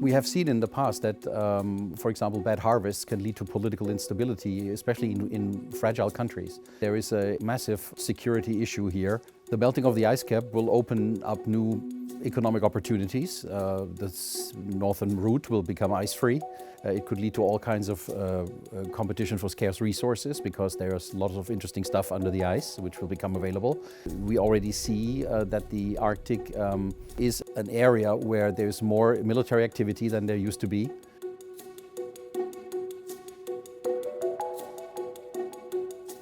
We have seen in the past that, for example, bad harvests can lead to political instability, especially in fragile countries. There is a massive security issue here. The melting of the ice cap will open up new economic opportunities. The northern route will become ice-free. It could lead to all kinds of competition for scarce resources because there's lots of interesting stuff under the ice which will become available. We already see that the Arctic is an area where there's more military activity than there used to be.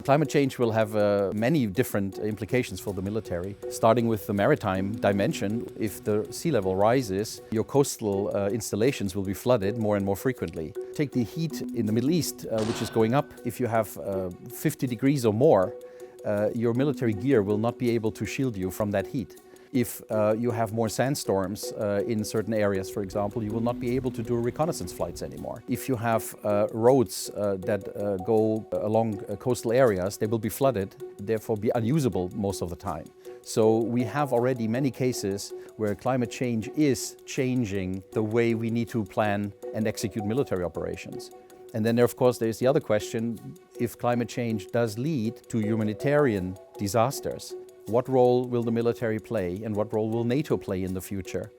Climate change will have many different implications for the military, starting with the maritime dimension. If the sea level rises, your coastal installations will be flooded more and more frequently. Take the heat in the Middle East, which is going up. If you have 50 degrees or more, your military gear will not be able to shield you from that heat. If you have more sandstorms in certain areas, for example, you will not be able to do reconnaissance flights anymore. If you have roads that go along coastal areas, they will be flooded, therefore be unusable most of the time. So we have already many cases where climate change is changing the way we need to plan and execute military operations. And then, of course, there's the other question, if climate change does lead to humanitarian disasters, what role will the military play and what role will NATO play in the future?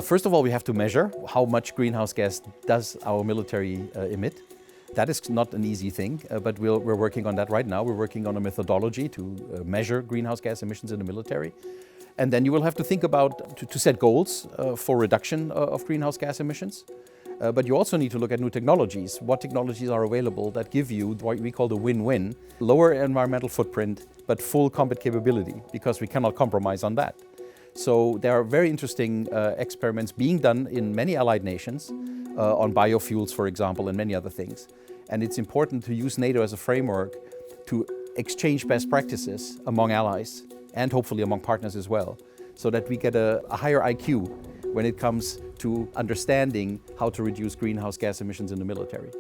First of all, we have to measure how much greenhouse gas does our military emit. That is not an easy thing, but we're working on that right now. We're working on a methodology to measure greenhouse gas emissions in the military. And then you will have to think about, to set goals for reduction of greenhouse gas emissions. But you also need to look at new technologies. What technologies are available that give you what we call the win-win, lower environmental footprint, but full combat capability, because we cannot compromise on that. So there are very interesting experiments being done in many allied nations on biofuels, for example, and many other things. And it's important to use NATO as a framework to exchange best practices among allies and hopefully among partners as well, so that we get a higher IQ when it comes to understanding how to reduce greenhouse gas emissions in the military.